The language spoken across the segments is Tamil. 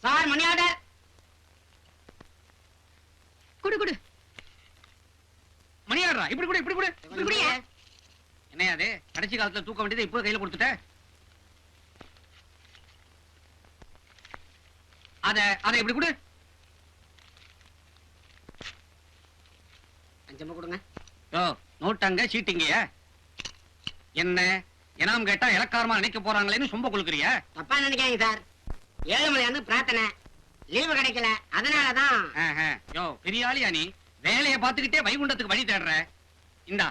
Sir money order. குடு குடு. மணி ஆர்டரா? இப்படி கூட இப்படி கூட இப்படி குடியா? என்ன அது? கடைசி காலத்துல தூக்க வேண்டியதை இப்போ கையில கொடுத்துட்ட. அத இப்படி கூட. 5 கொடுங்க. ஓ நோட்டாங்க சீட்டிங்க. என்ன எனாம் கேட்டா இலக்காரமா நினைக்க போறாங்களேன்னு சொம்ப கொடுக்குறியா? தப்பா நினைக்காதீங்க சார். ஏழுமலையான்னு பிரார்த்தனை, லீவு கிடைக்கல, அதனாலதான். யோ பெரிய ஆளியா நீ? வேலையை பார்த்துக்கிட்டே வைகுண்டத்துக்கு வழி தேடுற. இந்தா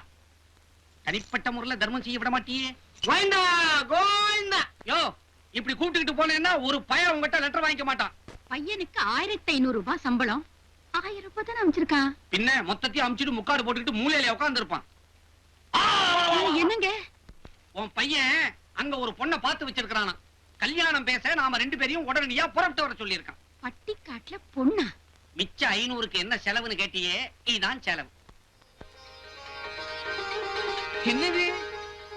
தனிப்பட்ட முறையில தர்மம் செய்ய விட மாட்டியே. கோவிந்தா கோவிந்தா. யோ இப்படி கூப்பிட்டுக்கிட்டு போனேன்னா ஒரு பையன் உங்ககிட்ட லெட்டர் வாங்கிக்க மாட்டான். பையனுக்கு 1500 ரூபாய் சம்பளம். 1000 ரூபாய் தான் அமைச்சிருக்கான். பின்ன மொத்தத்தையும் அமிச்சிட்டு முக்காடு போட்டுக்கிட்டு மூலையில உட்கார்ந்து இருப்பான். என்னங்க? உன் பையன் அங்க ஒரு பொண்ணை பார்த்து வச்சிருக்கானா. கல்யாணம் பேச நாம 2 பேரையும் உடனடியா புறப்பட்டு வர சொல்லியிருக்கான். பட்டிக்காட்டுல பொண்ணா? மிச்ச 500க்கு என்ன செலவுன்னு கேட்டியே, இதுதான் செலவு. என்னது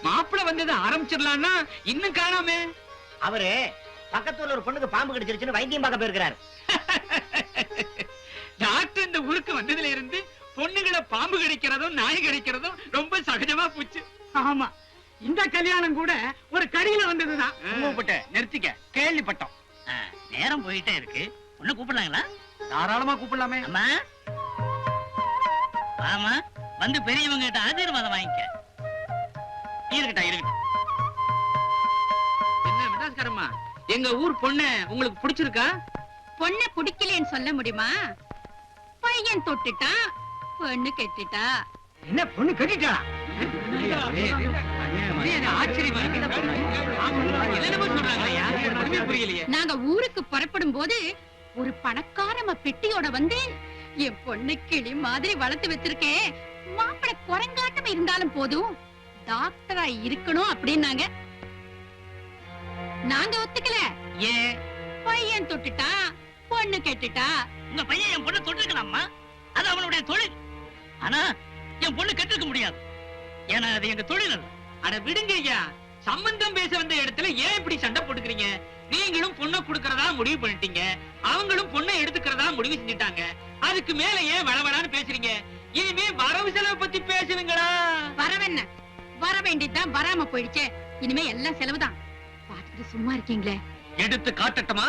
மாப்பிள வந்தது ஆரம்பிச்சிடலாம்னா இன்னும் காணாமே. அவரு பக்கத்துல ஒரு பொண்ணுக்கு பாம்பு கடிச்சிருச்சுன்னு வைத்தியம் பார்க்க போயிருக்கிறாரு. டாக்டர் இந்த ஊருக்கு வந்ததுல இருந்து பொண்ணுகளை பாம்பு கடிக்கிறதும் நாய் கடிக்கிறதும் ரொம்ப சகஜமா போச்சு. ஆமா, இந்த கல்யாணம் கூட ஒரு கடியில வந்ததுதான். நிறுத்திக்க, கேள்விப்பட்டோம். நேரம் போயிட்டே இருக்கு. ஒண்ணு கூப்பிடலாங்களா? தாராளமா கூப்பிடலாமே. அம்மா ஆமா, வந்து பெரியவங்க கிட்ட ஆசீர்வாதம் வாங்கிக்க. இருக்கட்டா இருக்கட்டும். என்ன விடாஸ்கரம்மா, எங்க ஊர் பொண்ணு உங்களுக்கு பிடிச்சிருக்கா? பொண்ண பிடிக்கலன்னு சொல்ல முடியுமா? பையன் தொட்டுட்டான், பொண்ணு கெட்டுட்டா. என்ன பொண்ணு கட்டிட்டாளா? ஆச்சரியமா இருக்கு. என்னென்னமோ சொல்றாங்கய்யா, ஒண்ணுமே புரியலையே. நாங்க ஊருக்கு புறப்படும் போது ஒரு பணக்காரம பெட்டியோட வந்து, என் பொண்ணு கிளி மாதிரி வளர்த்து வச்சிருக்கேன், மாப்பிள குரங்காட்டம் இருந்தாலும் போதும், டாக்டரா இருக்கணும் அப்படின்னாங்க. நாங்க ஒத்துக்கல. ஏன்? பையன் தொட்டுட்டா, பொண்ணு கெட்டுட்டா. உங்க பையன் என் பொண்ணு தொட்டிருக்கலாமா? அது அவனுடைய தொழில். ஆனா என் பொண்ணு கெட்டிருக்க முடியாது. ஏன்னா அது எங்க தொழில் அல்ல. அட விடுங்க ஐயா, சம்பந்தம் பேச வந்த இடத்துல ஏன் இப்படி சண்டை போட்டுக்கிறீங்க? நீங்களும் பொண்ணை கொடுக்கறதா முடிவு பண்ணிட்டீங்க, அவங்களும் பொண்ணை எடுத்துக்கிறதா முடிவு செஞ்சுட்டாங்க. அதுக்கு மேல ஏன் வளவளான்னு பேசுறீங்க? இனிமே வரவு செலவு பத்தி பேசுவீங்களா? வரவென்ன, வர வேண்டியதுதான் வராம போயிடுச்சே. இனிமே எல்லாம் செலவுதான். பார்த்துட்டு சும்மா இருக்கீங்களே. எடுத்து காட்டட்டுமா?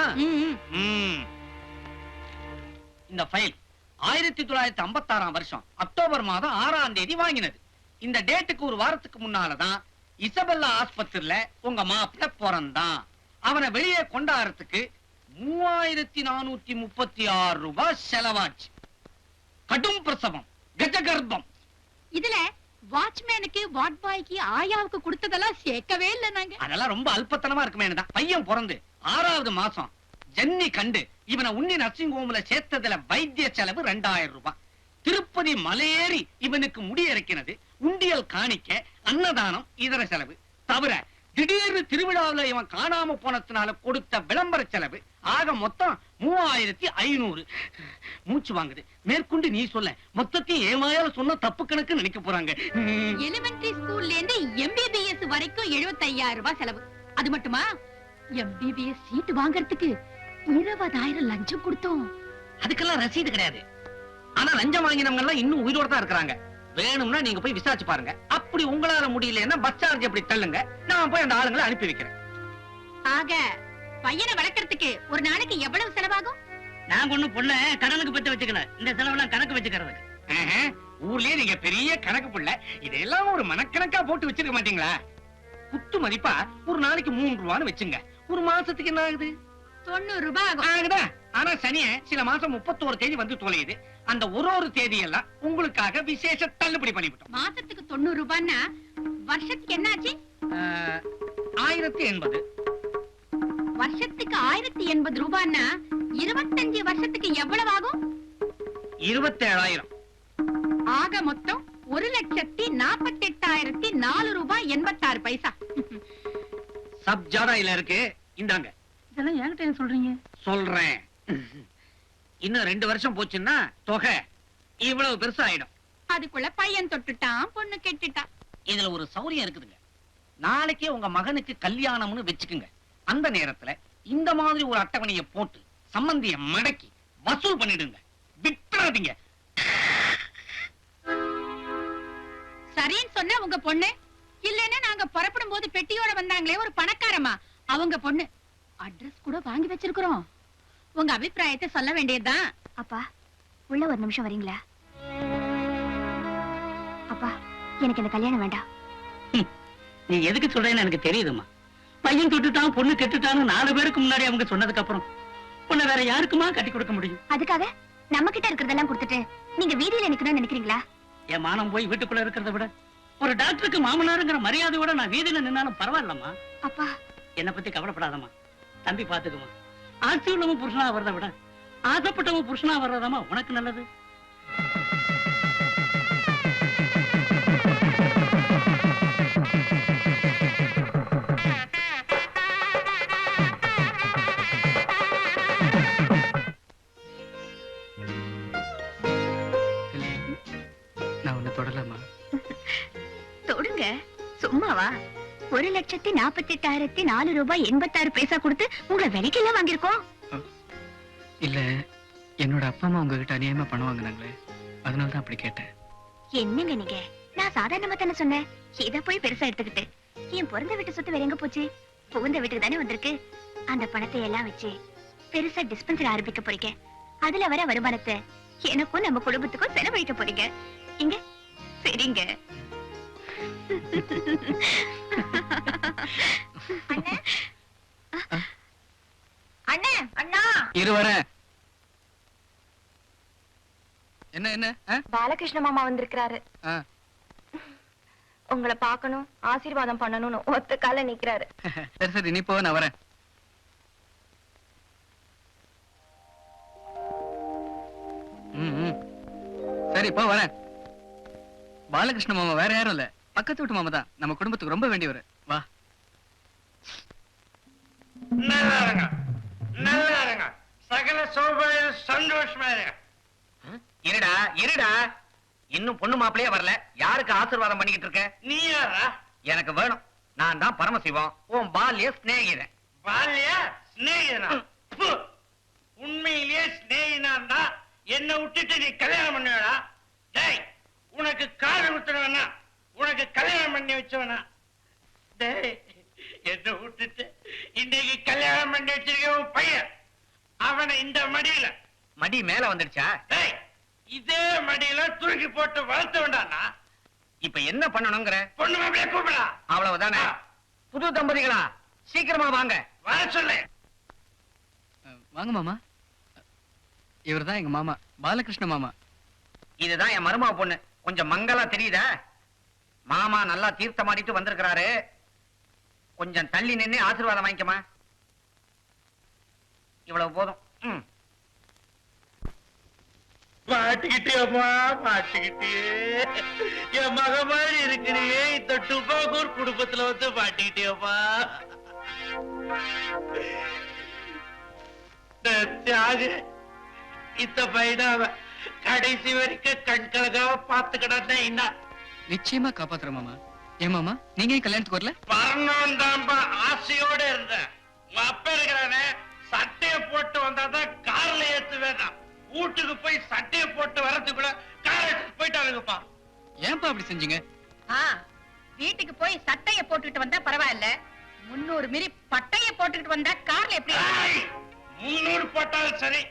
இந்த ஃபைல் 1956 வருஷம் அக்டோபர் மாதம் 6ஆம் தேதி வாங்கினது. இந்த டேட்டுக்கு ஒரு வாரத்துக்கு முன்னாலதான் இசபெல்லா ஆஸ்பத்திரியில உங்க மாப்பிள்ள பிறந்தான். அவனை வெளியே கொண்டாடுறதுக்கு 3436 ரூபாய் செலவாச்சு. கடும் பிரசவம், கஜகர்ப்பம். இதுல வாட்ச்மேனுக்கு, வார்ட் பாய்க்கு, ஆயாவுக்கு கொடுத்ததெல்லாம் சேர்க்கவே இல்ல நாங்க. அதெல்லாம் ரொம்ப அல்பத்தனமா இருக்குமே. பையன் பிறந்து 6வது மாசம் ஜன்னி கண்டு இவனை உன்னி நர்சிங் ஹோம்ல சேர்த்ததுல வைத்திய செலவு 2000 ரூபாய். திருப்பதி மலையேறி இவனுக்கு முடி இறக்கினது, உண்டியல் காணிக்க, அன்னதானம், இதர செலவு தவிர திடீர்னு திருவிழாவுல இவன் காணாம போனதுனால கொடுத்த விளம்பர செலவு ஆக மொத்தம் 3500. மூச்சு வாங்குது. மேற்கொண்டு நீ சொல்ல. மொத்தத்தையும் ஏமாயால சொன்ன தப்பு கணக்கு நினைக்க போறாங்க. எலிமெண்டரி ஸ்கூல்ல இருந்து MBBS வரைக்கும் 75000 ரூபாய் செலவு. அது மட்டுமா, MBBS சீட் வாங்கறதுக்கு 20000 லஞ்சம் கொடுத்தோம். அதுக்கெல்லாம் ரசீது கிடையாது. ஆனா லஞ்சம் வாங்கினவங்க எல்லாம் இன்னும் உயிரோட தான் இருக்கிறாங்க. வேணும்னா நீங்க போய் விசாரிச்சு பாருங்க. அப்படி உங்களால முடியலன்னா பஸ் சார்ஜ் அப்படி தள்ளுங்க, நான் போய் அந்த ஆளுங்களை அனுப்பி வைக்கிறேன். ஆக பையனை வளர்க்கறதுக்கு ஒரு நாளைக்கு எவ்வளவு செலவாகும்? நான் ஒண்ணு பொண்ண கடனுக்கு பத்தி வச்சுக்கல. இந்த செலவெல்லாம் கணக்கு வச்சுக்கிறதுக்கு. ஊர்லயே நீங்க பெரிய கணக்கு புள்ள, இதெல்லாம் ஒரு மனக்கணக்கா போட்டு வச்சிருக்க மாட்டீங்களா? குத்து மதிப்பா ஒரு நாளைக்கு 3 ரூபான்னு வச்சுங்க. ஒரு மாசத்துக்கு என்ன ஆகுது? 90 ரூபாய் ஆகும். ஆகுதா? ஆனா சனிய சில மாசம் 31 தேதி வந்து தொலையுது. அந்த ஒரு தேதி எல்லாம் உங்களுக்காக விசேஷ தள்ளுபடி பண்ணிவிட்டோம். மாசத்துக்கு 90 ரூபாய்னா வருஷத்துக்கு என்னாச்சு? 1080. வருஷத்துக்கு 1080 ரூபாய்னா 25 வருஷத்துக்கு எவ்வளவு ஆகும்? 27000. ஆக மொத்தம் 1,48,004 ரூபாய் 86 பைசா. சப் ஜாடா இல்ல இருக்கு. இந்தாங்க. இதெல்லாம் என்கிட்ட சொல்றீங்க? சொல்றேன். இன்னும் 2 வருஷம் போச்சுன்னா தொகை இவ்வளவு பெருசா ஆயிடும். அதுக்குள்ள பையன் தொட்டுட்டான், பொண்ணு கெட்டுட்டான். இதுல ஒரு சௌரியம் இருக்குதுங்க. நாளைக்கே உங்க மகனுக்கு கல்யாணம்னு வச்சுக்குங்க. அந்த நேரத்துல இந்த மாதிரி ஒரு அட்டவணையை போட்டு சம்பந்திய மடக்கி வசூல் பண்ணிடுங்க, விட்டுறாதீங்க. சரின்னு சொன்ன உங்க பொண்ணு, இல்லன்னா நாங்க புறப்படும் போது பெட்டியோட வந்தாங்களே ஒரு பணக்காரமா, அவங்க பொண்ணு. அட்ரஸ் கூட வாங்கி வச்சிருக்கிறோம். உங்க அபிப்பிராயத்தை சொல்ல வேண்டியதுதான். அப்பா உள்ள ஒரு நிமிஷம் வரீங்களா? அப்பா எனக்கு இந்த கல்யாணம் வேண்டாம். நீ எதுக்கு சொல்றேன்னு எனக்கு தெரியுதுமா. பையன் தொட்டுட்டான், பொண்ணு கெட்டுட்டான்னு 4 பேருக்கு முன்னாடி அவங்க சொன்னதுக்கு அப்புறம் உன்னை வேற யாருக்குமா கட்டி கொடுக்க முடியும்? அதுக்காக நம்ம கிட்ட இருக்கிறதெல்லாம் கொடுத்துட்டு நீங்க வீதியில நிக்கணும்னு நினைக்கிறீங்களா? என் மானம் போய் வீட்டுக்குள்ள இருக்கிறத விட ஒரு டாக்டருக்கு மாமனாருங்கிற மரியாதையோட நான் வீதியில நின்னாலும் பரவாயில்லம்மா. அப்பா என்னை பத்தி கவலைப்படாதம்மா, தம்பி பாத்துக்குமா. ஆட்சி உள்ளவன் புருஷனா வர்றதை விட ஆசைப்பட்டவன் புருஷனா வர்றதாமா உனக்கு நல்லது. நான் உன்னை தொடலாமா? தொடுங்க. சும்மாவா? 1,48,404 ரூபாய் 86 பைசா கொடுத்து உங்களை விலைக்கு எல்லாம் வாங்கியிருக்கோம். இல்ல, என்னோட அப்பா அம்மா உங்ககிட்ட அநியாயமா பணம் வாங்கினாங்களே, அதனாலதான் அப்படி கேட்டேன். என்னங்க நீங்க? நான் சாதாரணமா தானே சொன்னேன். இத போய் பெருசா எடுத்துக்கிட்டு என் பிறந்த வீட்டு சொத்து வேற எங்க போச்சு? புகுந்த வீட்டுக்கு தானே வந்திருக்கு. அந்த பணத்தை எல்லாம் வச்சு பெருசா டிஸ்பென்சரி ஆரம்பிக்க போறீங்க. அதுல வர வருமானத்தை எனக்கும் நம்ம குடும்பத்துக்கும் செலவழிக்க போறீங்க. இங்க சரிங்க. அண்ணே, அண்ணா, இரு வரேன். என்ன என்ன? பாலகிருஷ்ண மாமா வந்திருக்கிறாரு. உங்களை பார்க்கணும், ஆசீர்வாதம் பண்ணணும்னு ஒத்த கால நிக்கிறாரு. சரி சரி, நீ போ, நான் வரேன். சரி போ, வரேன். பாலகிருஷ்ண மாமா வேற யாரும் இல்ல, பக்கத்து வீட்டு மாமா தான். நம்ம குடும்பத்துக்கு ரொம்ப வேண்டியவர். வா. நல்லா இருங்க, நல்லா இருங்க, சகல சௌபாயம் சந்தோஷமா இருங்க. இருடா இருடா, இன்னும் பொண்ணு மாப்பிளையே வரல. யாருக்கு ஆசீர்வாதம் பண்ணிக்கிட்டு இருக்க? நீ யாரா? எனக்கு வேணும். நான் தான் பரமசிவம், உன் பால்ய சிநேகிதன். பால்ய சிநேகிதனா? ப்பு. உண்மையிலேயே சிநேகிதான் தான் என்ன விட்டுட்டு நீ கல்யாணம் பண்ணுவேடா? டேய், உனக்கு காது குத்துறவனா, உனக்கு கல்யாணம் பண்ணி வச்சவனா? டேய், என்ன விட்டுட்டு இன்னைக்கு கல்யாணம் பண்ணி வச்சிருக்க உன் பையன், அவனை இந்த மடியில. மடி மேல வந்துடுச்சா? டேய், இதே மடியில தூக்கி போட்டு வளர்த்து வேண்டானா? இப்ப என்ன பண்ணணுங்கிற? பொண்ணு மாப்பிளைய கூப்பிடா. அவ்வளவுதானே? புது தம்பதிகளா, சீக்கிரமா வாங்க. வர சொல்லு. வாங்க மாமா. இவர்தான் எங்க மாமா, பாலகிருஷ்ண மாமா. இதுதான் என் மருமக பொண்ணு. கொஞ்சம் மங்களா தெரியுதா? மாமா நல்லா தீர்த்தமாடிட்டு வந்திருக்கிறாரு. கொஞ்சம் தள்ளி நின்னு ஆசீர்வாதம் வாங்கிக்கமா. இவ்வளவு போதும். மாட்டிக்கிட்டியம்மா, மாட்டிக்கிட்டே. என் மக மாதிரி இருக்கிறியே, இந்த டுபாக்கூர் குடும்பத்துல வந்து மாட்டிக்கிட்டியம்மா. தியாகு, இந்த பையனாவ கடைசி வரைக்கும் கண்கலகாவ பாத்துக்கிட்டா என்ன? நிச்சயமா காப்பாத்துற மாமா. ஏன் மாமா, நீங்க ஏன் கல்யாணத்துக்கு வரல? வரணும் தான்பா ஆசையோட இருந்தேன். உங்க அப்பா இருக்கிறானே, சட்டைய போட்டு வந்தாதான் கார்ல ஏத்து வேண்டாம். வீட்டுக்கு போய் சட்டைய போட்டு வரதுக்குள்ள கார் எடுத்து போயிட்டாருங்கப்பா. ஏன்பா அப்படி செஞ்சீங்க? வீட்டுக்கு போய் சட்டைய போட்டுக்கிட்டு வந்தா பரவாயில்ல, 300 மிரி பட்டைய போட்டுக்கிட்டு வந்தா கார்ல எப்படி? 300 போட்டாலும் சரி,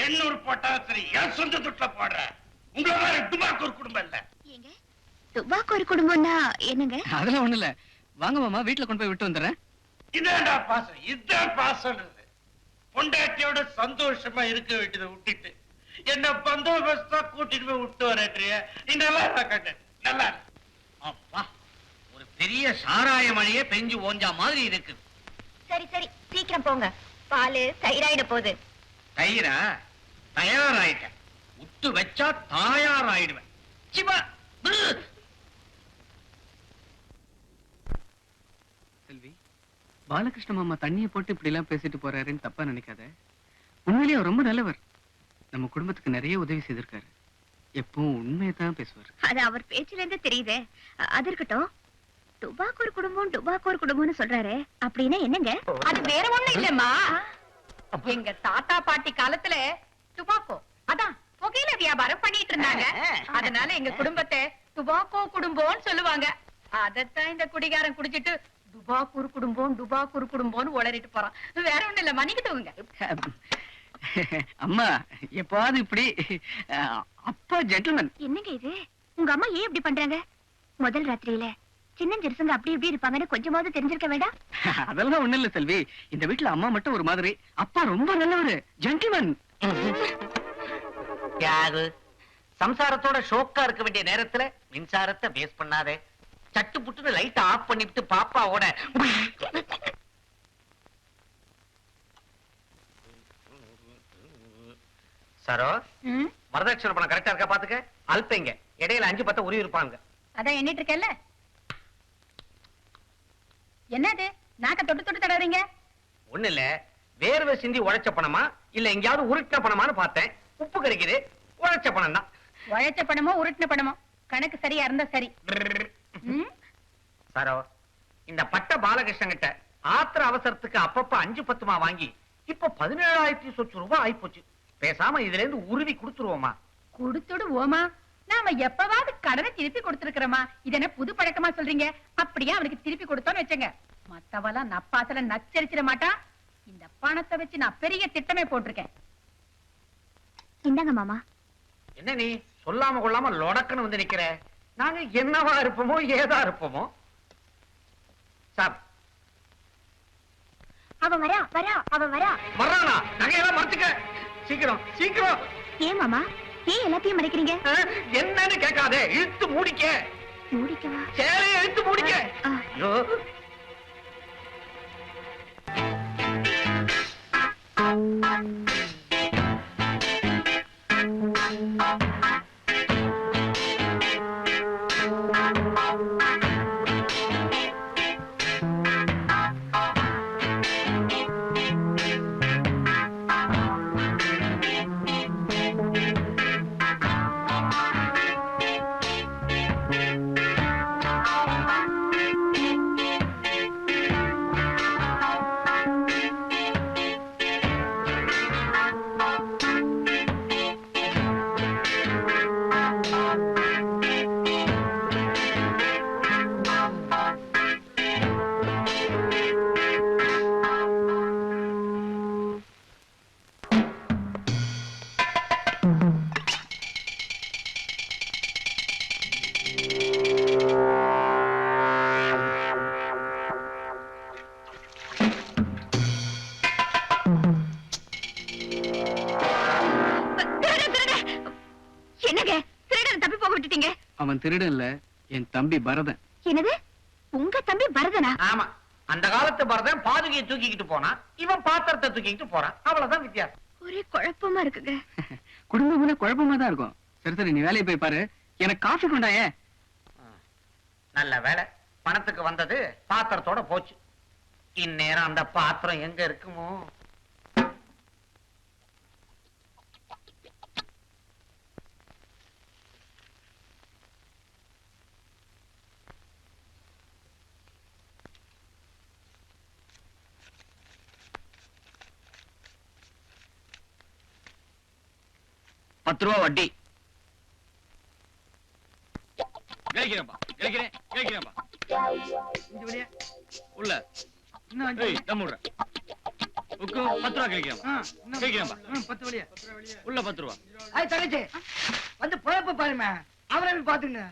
800 போட்டாலும் சரி, என் சொந்த துட்டுல போடுற. உங்களை மாதிரி டுபாக்கூர் குடும்பம் இல்ல. ஏங்க துபாக்கு ஒரு குடும்பம்னா என்னங்க? அதெல்லாம் ஒண்ணு இல்ல. வாங்க மாமா, வீட்டுல கொண்டு போய் விட்டு வந்துடுறேன். இதான்டா பாசம், இதான் பாசம்ன்றது. பொண்டாட்டியோட சந்தோஷமா இருக்க வேண்டியதை விட்டுட்டு என்ன பந்தோபஸ்தா கூட்டிட்டு போய் விட்டு வரேன்றிய. நீ நல்லா கட்ட நல்லா. அப்பா, ஒரு பெரிய சாராய மழையே பெஞ்சு ஓஞ்சா மாதிரி இருக்கு. சரி சரி, சீக்கிரம் போங்க, பாலு தயிராயிட போகுது. தயிரா? தயாராயிட்டேன். உத்து வச்சா தாயாராயிடுவேன். சிவா. செல்வி, பாலகிருஷ்ண மாமா தண்ணியை போட்டு இப்படி எல்லாம் பேசிட்டு போறாருன்னு தப்பா நினைக்காத. உண்மையிலேயே அவர் ரொம்ப நல்லவர். நம்ம குடும்பத்துக்கு நிறைய உதவி செய்திருக்காரு. எப்பவும் உண்மையதான் பேசுவார். அது அவர் பேச்சுல இருந்து தெரியுதே. அது இருக்கட்டும், டுபாக்கூர் குடும்பம்னு சொல்றாரு, அப்படின்னா என்னங்க? அது வேற ஒண்ணும் இல்லம்மா. எங்க தாத்தா பாட்டி காலத்துல டுபாக்கோ அதான் புகையில வியாபாரம் பண்ணிட்டு இருந்தாங்க. அதனால எங்க குடும்பத்தை டுபாக்கோ குடும்பம்னு சொல்லுவாங்க. அதத்தான் இந்த குடிகாரன் குடிச்சிட்டு டுபாக்கூர் குடும்பம்னு உளறிட்டு போறான். வேற ஒண்ணு இல்ல, மன்னிக்கிட்டவங்க. அம்மா எப்பாவது இப்படி அப்பா ஜென்டில்மேன். என்னங்க இது? உங்க அம்மா ஏன் இப்படி பண்றாங்க? முதல் ராத்திரியில சின்ன ஜெருசங்க அப்படி இப்படி இருப்பாங்கன்னு கொஞ்சமாவது தெரிஞ்சிருக்க வேண்டாம்? அதெல்லாம் ஒண்ணு இல்ல செல்வி. இந்த வீட்டுல அம்மா மட்டும் ஒரு மாதிரி, அப்பா ரொம்ப நல்லவரு, ஜென்டில்மேன். யாரு சம்சாரத்தோட ஷோக்கா இருக்க வேண்டிய நேரத்துல மின்சாரத்தை வேஸ்ட் பண்ணாதே. சட்டு புட்டுன்னு லைட் ஆஃப் பண்ணிட்டு பாப்பாவோட சரோ வரதட்சணை பணம் கரெக்டா இருக்கா பாத்துக்க. அல்பைங்க இடையில 5-10 உருவி இருப்பாங்க. அதான் எண்ணிட்டு இருக்கேன்ல. என்னது நாக்க தொட்டு தொட்டு தடறீங்க? ஒண்ணு இல்ல, வேர்வை சிந்தி உழைச்ச பணமா இல்ல எங்கயாவது உருட்டின பணமான்னு பார்த்தேன். உப்பு கறிக்குது, உழைச்ச பணம் தான். உழைச்ச பணமோ உருட்டின பணமோ கணக்கு சரியா இருந்தா சரி. சரோ இந்த பட்ட பாலகிருஷ்ணன் கிட்ட ஆத்திர அவசரத்துக்கு அப்பப்ப 5-10 வாங்கி இப்ப 17,000 சொச்சு ரூபாய் ஆயிப்போச்சு. பேசாம இதுல இருந்து உருவி கொடுத்துருவோமா? கொடுத்துடு ஓமா. நாம எப்பவாவது கடனை திருப்பி கொடுத்திருக்கிறோமா? இது என்ன புது பழக்கமா சொல்றீங்க? அப்படியே அவனுக்கு திருப்பி கொடுத்தோன்னு வச்சுங்க, மத்தவெல்லாம் நப்பாசல நச்சரிச்சிட மாட்டா. இந்த பணத்தை வச்சு நான் பெரிய திட்டமே போட்டிருக்கேன். இந்தாங்க மாமா. என்ன நீ சொல்லாம கொள்ளாம லொடக்குன்னு வந்து நிக்கிற? நாங்க என்னவா இருப்போமோ ஏதா இருப்போமோ. சாப் அவன் வரா வர்றானா? நகையெல்லாம் மறைச்சுக்க சீக்கிரம் சீக்கிரம். ஏன் மாமா, ஏன் எல்லாத்தையும் மறைக்கிறீங்க? என்னன்னு கேட்காதே, இழுத்து மூடிக்க. மூடிக்கவா? சேலையை இழுத்து மூடிக்க. ஆ. ஐயோ என்னங்க திருடன் தப்பி போக விட்டுட்டீங்க? அவன் திருடன் இல்ல, என் தம்பி பரதன். என்னது? உங்க தம்பி பரதனா? ஆமா, அந்த காலத்து பரதன் பாதுகையை தூக்கிக்கிட்டு போனான், இவன் பாத்திரத்தை தூக்கிக்கிட்டு போறான். அவ்வளவுதான் வித்தியாசம். ஒரே குழப்பமா இருக்குங்க. குடும்பம்னா குழப்பமா தான் இருக்கும். சரி சரி, நீ வேலையை போய் பாரு. எனக்கு காஃபி கொண்டாயே. நல்ல வேலை, பணத்துக்கு வந்தது பாத்திரத்தோட போச்சு. இந்நேரம் அந்த பாத்திரம் எங்க இருக்குமோ? ₹10 வட்டி. உள்ள ஏய், தம் விடுறேன். உக்கு ₹10 கிடைக்கிறேன். பத்து வழியா உள்ள ₹10. தங்கச்சி வந்து பொழப்பு பாருமே. அவரை பாத்துங்க.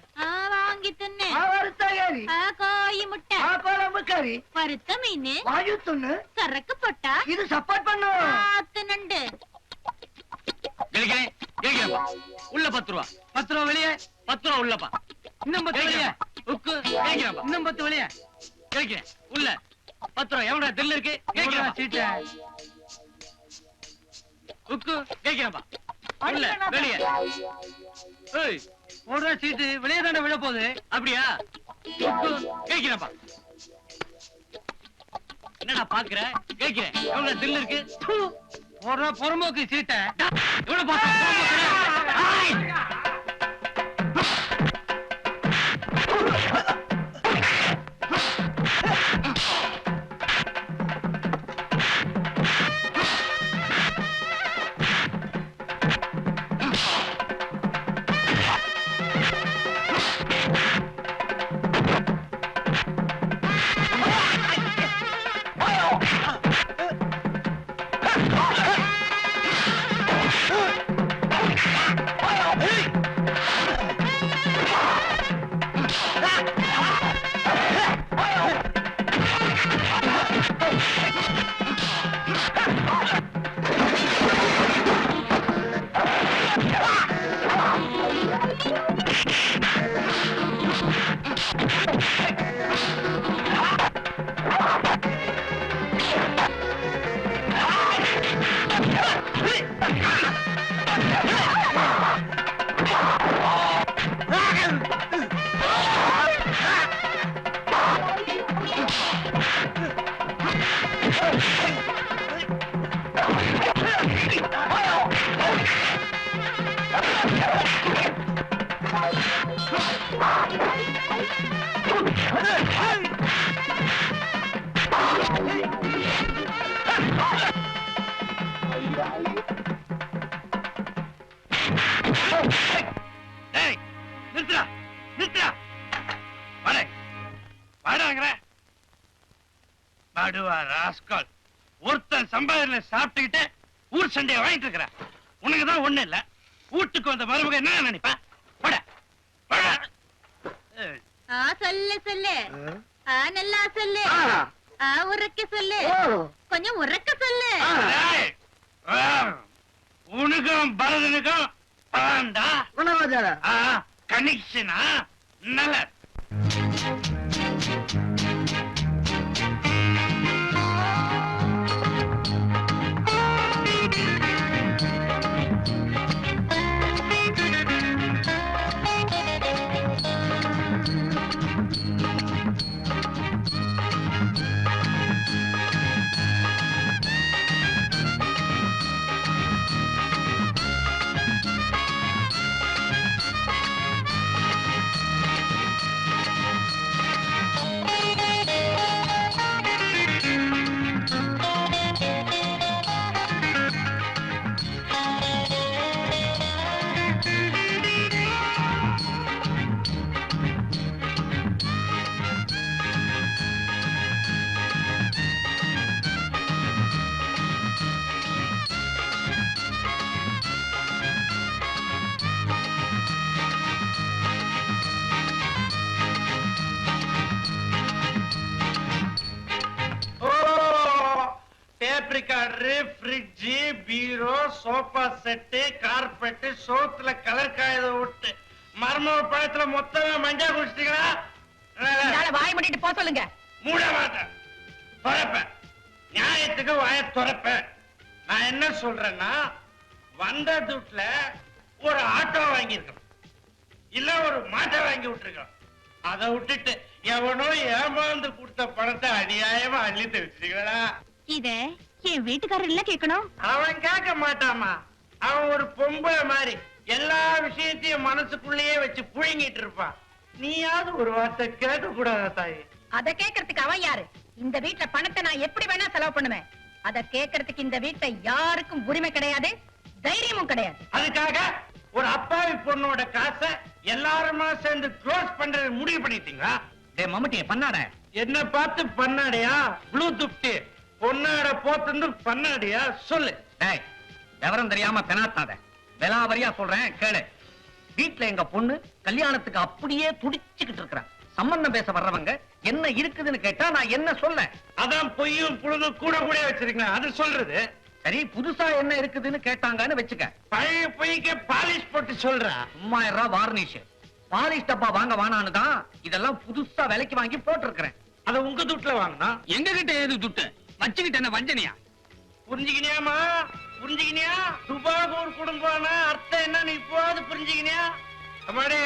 வாங்கி தின்னு அவருத்தாரி காய் முட்டை குழம்பு கறி பருத்த மீன் வாயு துண்ணு சரக்கு போட்டா இது சப்போர்ட் பண்ணும். ஆத்து நண்டு. உள்ள ₹10. ₹10 வெளியே. ₹10 உள்ளப்பா. இன்னும் 10 வழியா உக்கு கேட்கிறப்பா. இன்னும் 10 வழியா கேட்கிறேன். உள்ள ₹10. எவனோட தில்லு இருக்கு? கேட்கிறப்பா. சீட்டை உக்கு கேட்கிறப்பா. உள்ள வெளியே. ஏய், போடுற சீட்டு வெளியே தாண்ட விழ போகுது. அப்படியா? உக்கு கேட்கிறப்பா. என்னடா பாக்குற? கேட்கிறேன். எவனோட தில்லு இருக்கு? போடுற பொறம்போக்கு சீட்டை எவ்வளவு பார்த்தா? டேய், நிறுத்துடா, நிறுத்துடா. வாடே, வாடாங்கற. பாடுவா ராஸ்கல். ஒருத்தன் சம்பாதில சாப்பிட்டுக்கிட்டு ஊர் சண்டையை வாங்கிட்டு இருக்கிற. உனக்கு தான் ஒண்ணு இல்ல. வீட்டுக்கு வந்த மருமக என்ன நினைப்பா? வாட, வாட. சொல்லு சொல்லு நல்லா சொல்லு உறக்க சொல்லு கொஞ்சம் உறக்க சொல்லு. டேய், உனக்கும் பரதனுக்கும் பலன்டா. கனெக்ஷனா நல்ல. ஃப்ரிட்ஜ், பீரோ, சோஃபா செட், கார்பெட், சோத்துல கலர் காயத விட்டு மர்ம பழத்துல மொத்தமா மஞ்சா குடிச்சிட்டீங்களா? வாய் மூடிட்டு போ சொல்லுங்க. மூட மாட்டேன், துறப்ப. நியாயத்துக்கு வாய துறப்ப. நான் என்ன சொல்றேன்னா, வந்த துட்டுல ஒரு ஆட்டோ வாங்கியிருக்கோம், இல்ல ஒரு மாட்டை வாங்கி விட்டுருக்கோம். அதை விட்டுட்டு எவனோ ஏமாந்து கொடுத்த பணத்தை அநியாயமா அள்ளிட்டு வச்சிருக்கா. இத என் வீட்டுக்காரர் இல்ல கேட்கணும். அவன் கேட்க மாட்டாமா. அவன் ஒரு பொம்பளை மாதிரி எல்லா விஷயத்தையும் மனசுக்குள்ளேயே வச்சு புழுங்கிட்டு இருப்பான். நீயாவது ஒரு வார்த்தை கேட்க கூடாதா தாயி? அத கேக்குறதுக்கு அவன் யாரு? இந்த வீட்டுல பணத்தை நான் எப்படி வேணா செலவு பண்ணுவேன். அத கேக்குறதுக்கு இந்த வீட்டை யாருக்கும் உரிமை கிடையாது, தைரியமும் கிடையாது. அதுக்காக ஒரு அப்பாவி பொண்ணோட காசை எல்லாருமா சேர்ந்து க்ளோஸ் பண்றது முடிவு பண்ணிட்டீங்களா? டேய் மம்முட்டியே பண்ணாட. என்ன பார்த்து பண்ணாடையா? ப்ளூ துப்டி பொண்ணாட போத்து பண்ணாடியா? சொல்லு. டேய், விவரம் தெரியாம பெனாத்தாத. விலாவரியா சொல்றேன் கேளு. வீட்டுல எங்க பொண்ணு கல்யாணத்துக்கு அப்படியே துடிச்சுக்கிட்டு இருக்கிறான். சம்பந்தம் பேச வர்றவங்க என்ன இருக்குதுன்னு கேட்டா நான் என்ன சொல்ல? அதான் பொய்யும் புழுதும் கூட கூட வச்சிருக்கேன், அது சொல்றது. சரி, புதுசா என்ன இருக்குதுன்னு கேட்டாங்கன்னு வச்சுக்க. பழைய பொய்க்கு பாலிஷ் போட்டு சொல்றா. 3000 வார்னிஷ். பாலிஷ் டப்பா வாங்க வானான்னு தான் இதெல்லாம் புதுசா விலைக்கு வாங்கி போட்டிருக்கிறேன். அத உங்க துட்டுல வாங்கினா எங்க கிட்ட ஏது துட்டு வச்சுக்கிட்டு என்ன வஞ்சனியா? புரிஞ்சுக்கினியாமா? புரிஞ்சுக்கினியா? துபாகூர் குடும்பம்னா அர்த்தம் என்னன்னு இப்போது புரிஞ்சுக்கினியா? அம்மாடி,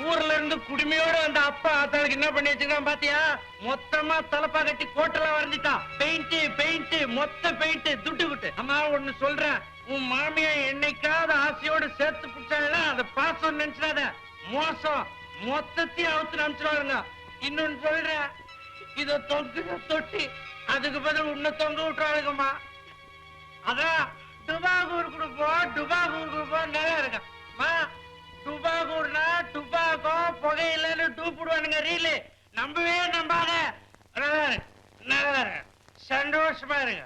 ஊர்ல இருந்து குடுமையோட அந்த அப்பா ஆத்தாளுக்கு என்ன பண்ணி வச்சிருக்கான் பாத்தியா? மொத்தமா தலப்பா கட்டி கோட்டெல்லாம் வரைஞ்சிட்டான். பெயிண்ட் மொத்த பெயிண்ட் துட்டு விட்டு. அம்மா ஒண்ணு சொல்றேன், உன் மாமியா என்னைக்காவது ஆசையோட சேர்த்து பிடிச்சாங்கன்னா அந்த பாசம் நினைச்சிடாத. மோசம் மொத்தத்தையும் அவுத்து நினைச்சிருவாங்க. இன்னொன்னு சொல்றேன், இத தொட்டி அதுக்கு பதில் உன்னை தொங்க விட்டுறாளுங்கம்மா. அதான் டுபாகூர் குடுப்போம் நல்லா இருக்கா? டுபாகூர்னா டுபாகோ புகையிலன்னு டூப்பிடுவானுங்க ரீலு. நம்பவே நம்பாத. சந்தோஷமா இருங்க.